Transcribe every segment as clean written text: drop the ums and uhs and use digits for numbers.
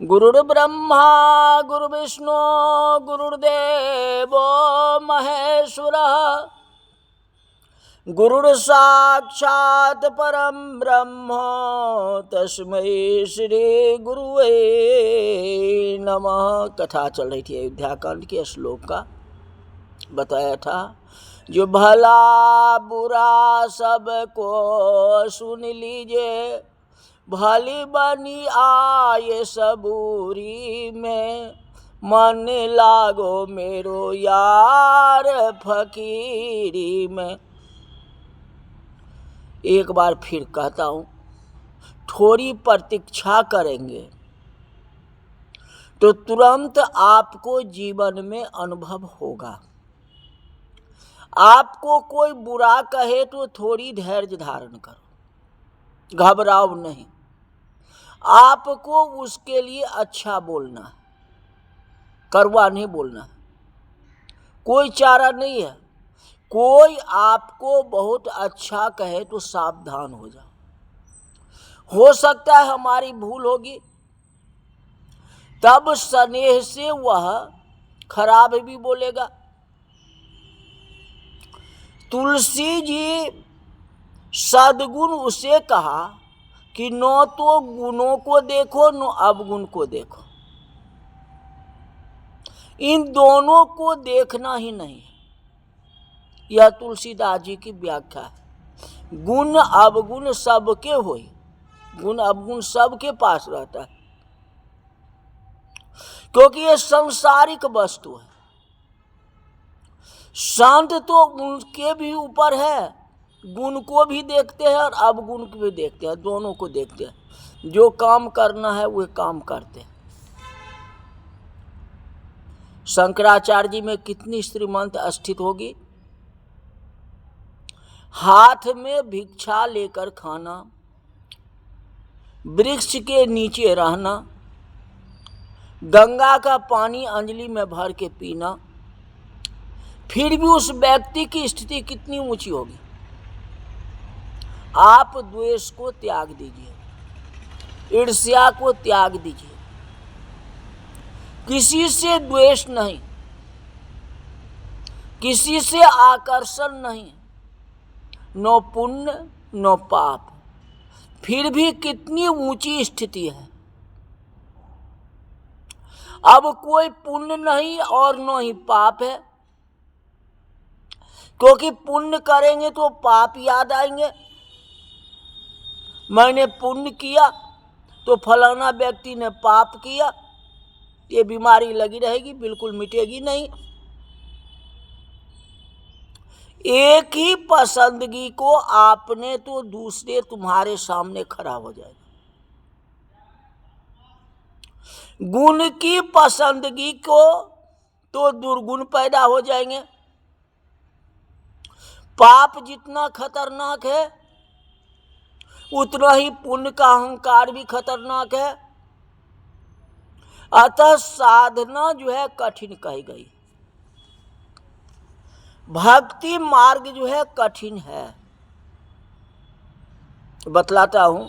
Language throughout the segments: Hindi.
गुरुर्ब्रह्मा गुरुर्विष्णु गुरुर्देवो महेश्वरः गुरुर्साक्षात् परम ब्रह्म तस्मै श्री गुरुवे नमः। कथा चल रही थी अयोध्या कांड के श्लोक का। बताया था जो भला बुरा सबको सुन लीजिए, भली बनी आए सबूरी में, मन लागो मेरो यार फकीरी में। एक बार फिर कहता हूँ, थोड़ी प्रतीक्षा करेंगे तो तुरंत आपको जीवन में अनुभव होगा। आपको कोई बुरा कहे तो थोड़ी धैर्य धारण करो, घबराओ नहीं। आपको उसके लिए अच्छा बोलना है, कड़वा नहीं बोलना है। कोई चारा नहीं है। कोई आपको बहुत अच्छा कहे तो सावधान हो जाओ। हो सकता है हमारी भूल होगी, तब स्नेह से वह खराब भी बोलेगा। तुलसी जी सद्गुण उसे कहा कि न तो गुणों को देखो न अवगुण को देखो, इन दोनों को देखना ही नहीं। यह तुलसीदास जी की व्याख्या है। गुण अवगुण सबके होई, गुण अवगुण सबके पास रहता है, क्योंकि यह सांसारिक वस्तु है। संत तो उनके भी ऊपर है, गुण को भी देखते हैं और अवगुण को भी देखते हैं, दोनों को देखते हैं। जो काम करना है वह काम करते हैं। शंकराचार्य जी में कितनी श्रीमंत स्थित होगी। हाथ में भिक्षा लेकर खाना, वृक्ष के नीचे रहना, गंगा का पानी अंजलि में भर के पीना, फिर भी उस व्यक्ति की स्थिति कितनी ऊंची होगी। आप द्वेष को त्याग दीजिए, ईर्ष्या को त्याग दीजिए, किसी से द्वेष नहीं, किसी से आकर्षण नहीं, न पुण्य न पाप, फिर भी कितनी ऊंची स्थिति है। अब कोई पुण्य नहीं और न ही पाप है, क्योंकि पुण्य करेंगे तो पाप याद आएंगे। मैंने पुण्य किया तो फलाना व्यक्ति ने पाप किया, ये बीमारी लगी रहेगी, बिल्कुल मिटेगी नहीं। एक ही पसंदगी को आपने तो दूसरे तुम्हारे सामने खड़ा हो जाएगा। गुण की पसंदगी को तो दुर्गुण पैदा हो जाएंगे। पाप जितना खतरनाक है उतना ही पुण्य का अहंकार भी खतरनाक है। अतः साधना जो है कठिन कही गई। भक्ति मार्ग जो है कठिन है। बतलाता हूं,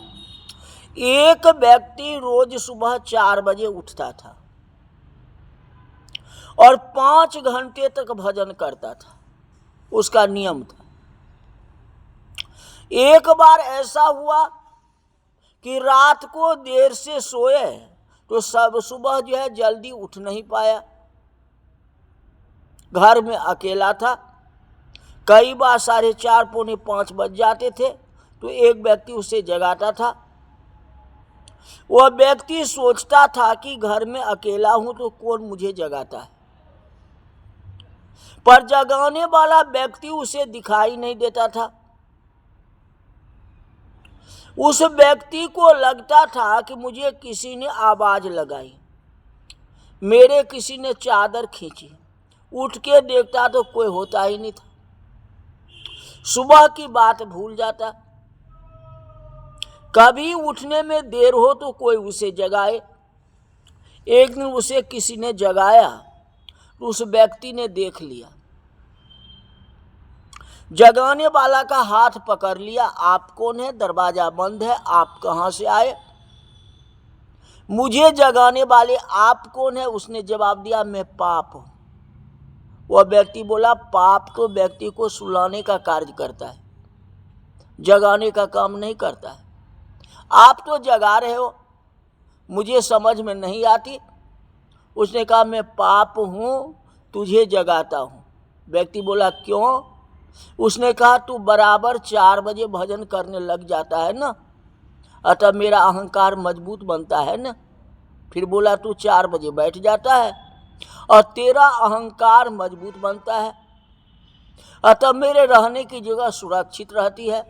एक व्यक्ति रोज सुबह 4 बजे उठता था और 5 घंटे तक भजन करता था, उसका नियम था। एक बार ऐसा हुआ कि रात को देर से सोए तो सब सुबह जो है जल्दी उठ नहीं पाया। घर में अकेला था, कई बार 4:30 पौने 5 बज जाते थे, तो एक व्यक्ति उसे जगाता था। वह व्यक्ति सोचता था कि घर में अकेला हूं तो कौन मुझे जगाता है, पर जगाने वाला व्यक्ति उसे दिखाई नहीं देता था। उस व्यक्ति को लगता था कि मुझे किसी ने आवाज लगाई, मेरे किसी ने चादर खींची। उठ के देखता तो कोई होता ही नहीं था। सुबह की बात भूल जाता। कभी उठने में देर हो तो कोई उसे जगाए। एक दिन उसे किसी ने जगाया तो उस व्यक्ति ने देख लिया, जगाने वाला का हाथ पकड़ लिया। आप कौन है? दरवाजा बंद है, आप कहां से आए? मुझे जगाने वाले आप कौन है? उसने जवाब दिया, मैं पाप हूं। वह व्यक्ति बोला, पाप तो व्यक्ति को सुलाने का कार्य करता है, जगाने का काम नहीं करता है। आप तो जगा रहे हो, मुझे समझ में नहीं आती। उसने कहा, मैं पाप हूं, तुझे जगाता हूं। व्यक्ति बोला, क्यों? उसने कहा, तू बराबर 4 बजे भजन करने लग जाता है ना, अतः मेरा अहंकार मजबूत बनता है ना। फिर बोला, तू 4 बजे बैठ जाता है और तेरा अहंकार मजबूत बनता है, अतः मेरे रहने की जगह सुरक्षित रहती है।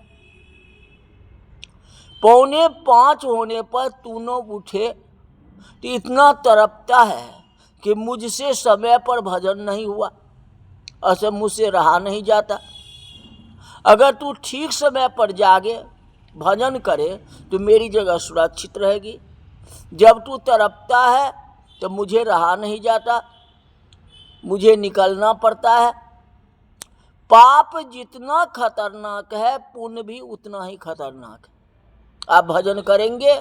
4:45 होने पर तूने उठे तो इतना तड़पता है कि मुझसे समय पर भजन नहीं हुआ, ऐसे मुझसे रहा नहीं जाता। अगर तू ठीक समय पर जागे, भजन करे, तो मेरी जगह सुरक्षित रहेगी। जब तू तड़पता है तो मुझे रहा नहीं जाता, मुझे निकलना पड़ता है। पाप जितना खतरनाक है, पुण्य भी उतना ही खतरनाक है। आप भजन करेंगे,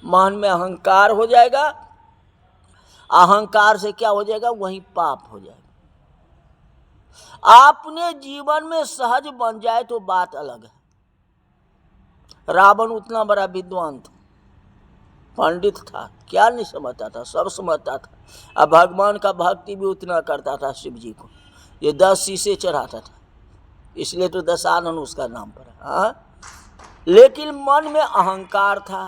मन में अहंकार हो जाएगा, अहंकार से क्या हो जाएगा? वही पाप हो जाएगा। आपने जीवन में सहज बन जाए तो बात अलग है। रावण उतना बड़ा विद्वान था, पंडित था, क्या नहीं समझता था? सब समझता था। अब भगवान का भक्ति भी उतना करता था शिव जी को। ये 10 शीशे चढ़ाता था, इसलिए तो दशानन उसका नाम पड़ा। हाँ, लेकिन मन में अहंकार था।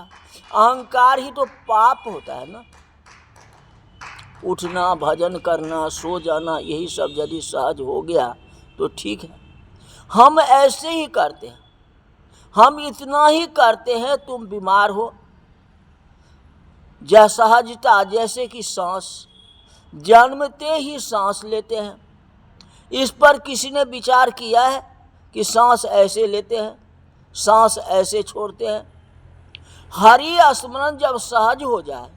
अहंकार ही तो पाप होता है ना। उठना, भजन करना, सो जाना, यही सब यदि सहज हो गया तो ठीक है। हम ऐसे ही करते हैं, हम इतना ही करते हैं। तुम बीमार हो, सहजता, जैसे कि सांस, जन्मते ही सांस लेते हैं। इस पर किसी ने विचार किया है कि सांस ऐसे लेते हैं, सांस ऐसे छोड़ते हैं? हरि स्मरण जब सहज हो जाए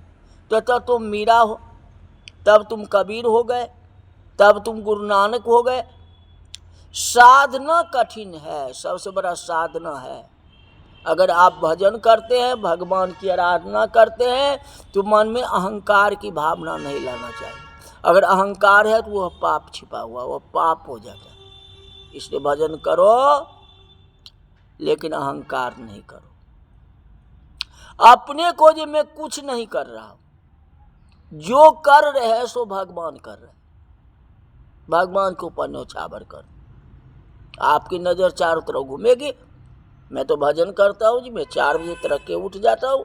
तो तब तुम मीरा हो, तब तुम कबीर हो गए, तब तुम गुरु नानक हो गए। साधना कठिन है, सबसे बड़ा साधना है। अगर आप भजन करते हैं, भगवान की आराधना करते हैं, तो मन में अहंकार की भावना नहीं लाना चाहिए। अगर अहंकार है तो वह पाप छिपा हुआ, वह पाप हो जाता है। इसलिए भजन करो, लेकिन अहंकार नहीं करो। अपने को जो मैं कुछ नहीं कर रहा हूं, जो कर रहे हैं सो भगवान कर रहे हैं। भगवान के ऊपर न्योछावर कर, आपकी नजर चारों तरफ घूमेगी। मैं तो भजन करता हूं जी, मैं 4 बजे तरह के उठ जाता हूं,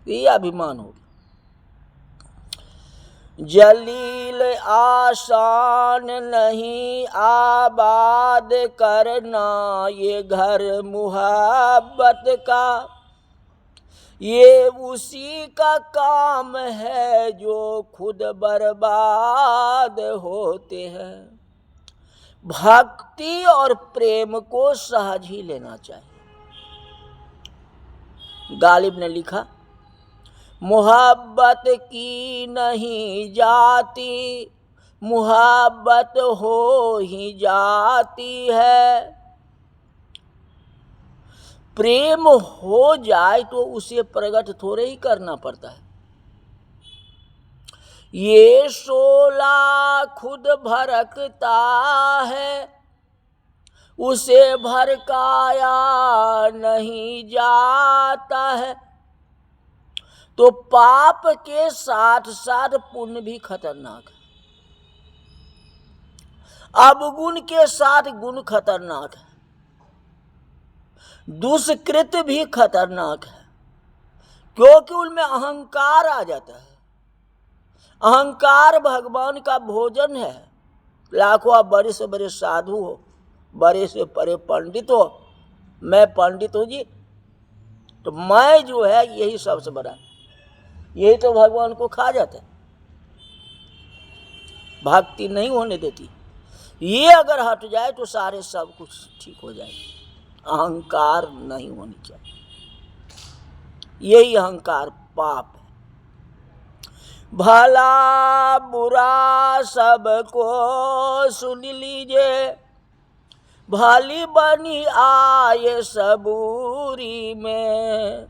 ये अभिमान होगा। जलील आसान नहीं आबाद करना, ये घर मुहब्बत का, ये उसी का काम है जो खुद बर्बाद होते हैं। भक्ति और प्रेम को सहज ही लेना चाहिए। गालिब ने लिखा, मोहब्बत की नहीं जाती, मोहब्बत हो ही जाती है। प्रेम हो जाए तो उसे प्रकट थोड़े ही करना पड़ता है। ये शोला खुद भड़कता है, उसे भड़काया नहीं जाता है। तो पाप के साथ साथ पुण्य भी खतरनाक है, अवगुण के साथ गुण खतरनाक है, दुष्कृत भी खतरनाक है, क्योंकि उनमें अहंकार आ जाता है। अहंकार भगवान का भोजन है। लाखों आप बड़े से बड़े साधु हो, बड़े से बड़े पंडित हो, मैं पंडित हूं जी, तो मैं जो है यही सबसे बड़ा, यही तो भगवान को खा जाता है, भक्ति नहीं होने देती। ये अगर हट जाए तो सारे सब कुछ ठीक हो जाएगा। अहंकार नहीं होनी चाहिए, यही अहंकार पाप है। भला बुरा सबको सुन लीजिए, भली बनी आए सबूरी में,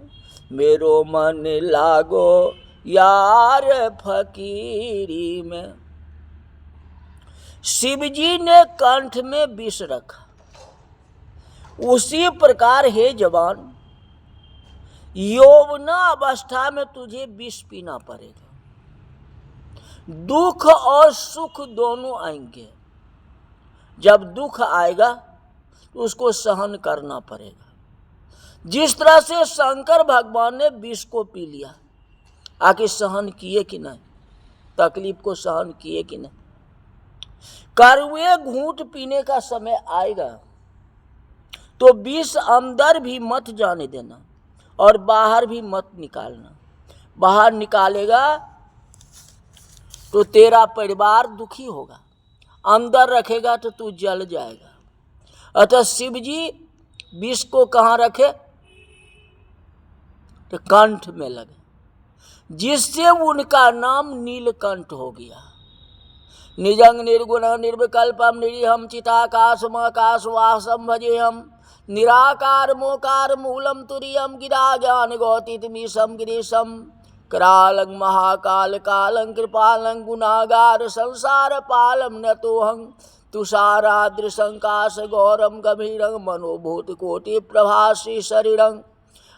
मेरो मन लागो यार फकीरी में। शिव जी ने कंठ में विष रखा। उसी प्रकार हे जवान, यौवना अवस्था में तुझे विष पीना पड़ेगा। दुख और सुख दोनों आएंगे। जब दुख आएगा तो उसको सहन करना पड़ेगा। जिस तरह से शंकर भगवान ने विष को पी लिया, आखिर सहन किए कि नहीं? तकलीफ को सहन किए कि नहीं? कड़वे घूंट पीने का समय आएगा तो विष अंदर भी मत जाने देना और बाहर भी मत निकालना। बाहर निकालेगा तो तेरा परिवार दुखी होगा, अंदर रखेगा तो तू जल जाएगा। अतः शिव जी विष को कहाँ रखे? तो कंठ में लगे, जिससे उनका नाम नीलकंठ हो गया। निजंग निर्गुण निर्विकल्पम निरीहम चिताकाशमाकाशवासम भजेहम निराकार मोकार मूलम तुरियम गिरा ज्ञान गौतितमीशम गिरीशम करालं महाकाल कालं कृपालं गुनागार संसार पालम नतोहं तुषाराद्र संकाश गौरम गभीरं मनोभूत कोटि प्रभासी शरीरं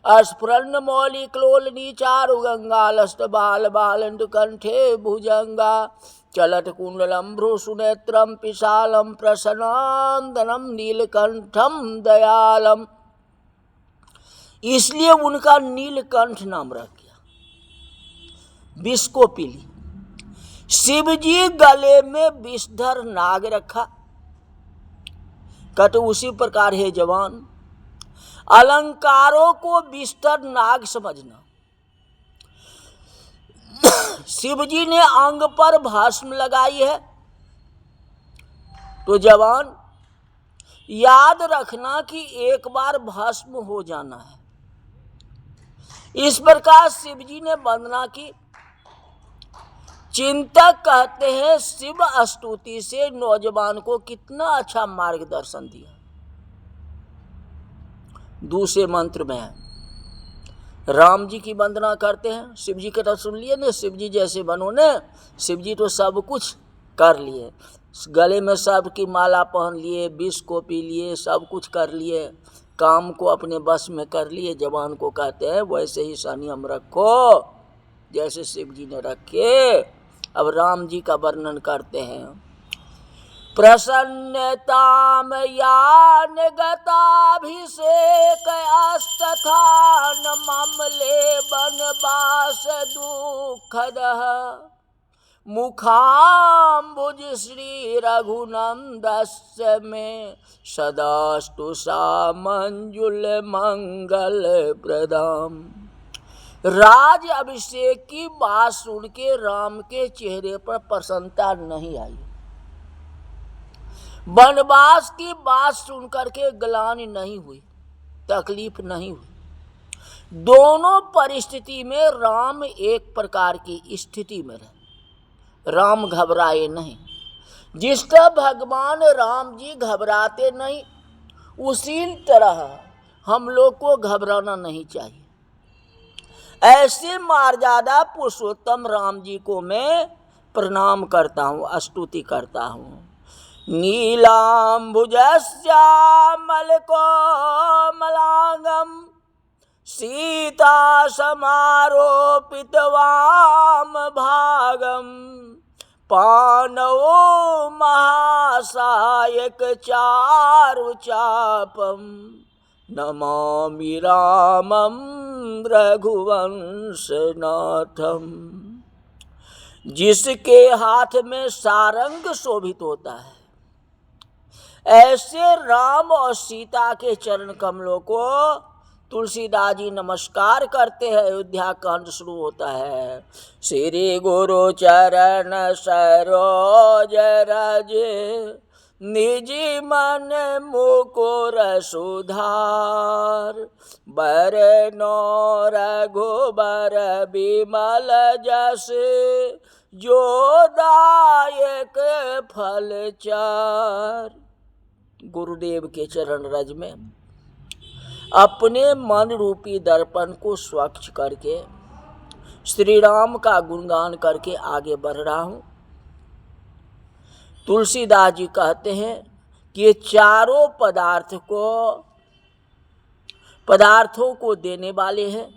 अस्फुरन्न मौलि क्लोलनी चारु गंगालस्त बाल बालंड कंठे भुजंगा चलत कुंडलम भ्रूसुनेत्रम पिशालम प्रसन्नंदनम नीलकंठम दयालम। इसलिए उनका नीलकंठ नाम रख गया। विष को पी ली। शिव जी गले में विषधर नाग रखा। कहते उसी प्रकार है जवान, अलंकारों को विषधर नाग समझना। शिव जी ने अंग पर भस्म लगाई है तो जवान याद रखना कि एक बार भस्म हो जाना है। इस प्रकार शिव जी ने वंदना की। चिंतक कहते हैं शिव स्तुति से नौजवान को कितना अच्छा मार्गदर्शन दिया। दूसरे मंत्र में है राम जी की वंदना करते हैं। शिव जी का तो सुन लिए ना, शिव जी जैसे बनो ने। शिव जी तो सब कुछ कर लिए, गले में सब की माला पहन लिए, विष को पी लिए, सब कुछ कर लिए, काम को अपने बस में कर लिए। जवान को कहते हैं वैसे ही संयम रखो जैसे शिव जी ने रखे। अब राम जी का वर्णन करते हैं। प्रसन्नताम यान गताभिषेक अस्तथा न मामले बनवास दुखदः मुखाम्बुज श्री रघुनंदस्य में सदास्तु सा मंजुल मंगल प्रदाम। राज अभिषेक की बात सुन के राम के चेहरे पर प्रसन्नता नहीं आई। वनवास की बात सुनकर के ग्लानि नहीं हुई, तकलीफ नहीं हुई। दोनों परिस्थिति में राम एक प्रकार की स्थिति में रहे। राम घबराए नहीं। जिस तरह भगवान राम जी घबराते नहीं, उसी तरह हम लोग को घबराना नहीं चाहिए। ऐसे मर्यादा पुरुषोत्तम राम जी को मैं प्रणाम करता हूँ, स्तुति करता हूँ। नीलाम्बुजस्यामल कोमलांगम सीता समारोपित वाम भागम पानवो महासायक चारु चापम नमामि रामं रघुवंश नाथम। जिसके हाथ में सारंग शोभित होता है, ऐसे राम और सीता के चरण कमलों को तुलसीदास जी नमस्कार करते हैं। अयोध्या कांड शुरू होता है। श्री गुरु चरण सरोज रज निजी मन मुकुर सुधार बरनो रघुबर बिमल जस जो दायक फल चार। गुरुदेव के चरण रज में अपने मन रूपी दर्पण को स्वच्छ करके श्री राम का गुणगान करके आगे बढ़ रहा हूँ। तुलसीदास जी कहते हैं कि ये चारों पदार्थों को देने वाले हैं।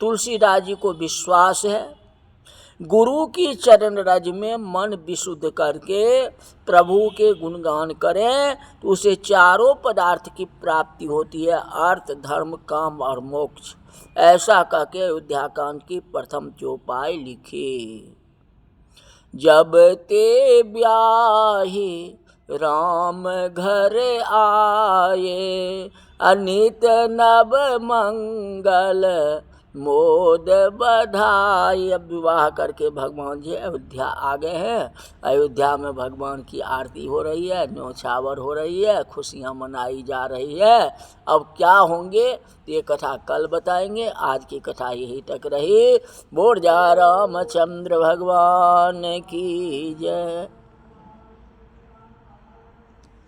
तुलसीदास जी को विश्वास है गुरु की चरण रज में मन विशुद्ध करके प्रभु के गुणगान करें तो उसे चारों पदार्थ की प्राप्ति होती है, अर्थ धर्म काम और मोक्ष। ऐसा कहके अयोध्या कांड की प्रथम चौपाई लिखी। जब ते ब्याही राम घर आए, अनित नव मंगल मोद बधाई। अब विवाह करके भगवान जी अयोध्या आ गए हैं। अयोध्या में भगवान की आरती हो रही है, न्योछावर हो रही है, खुशियां मनाई जा रही है। अब क्या होंगे ये कथा कल बताएंगे, आज की कथा यही तक रही। बोल जा रामचंद्र भगवान की जय।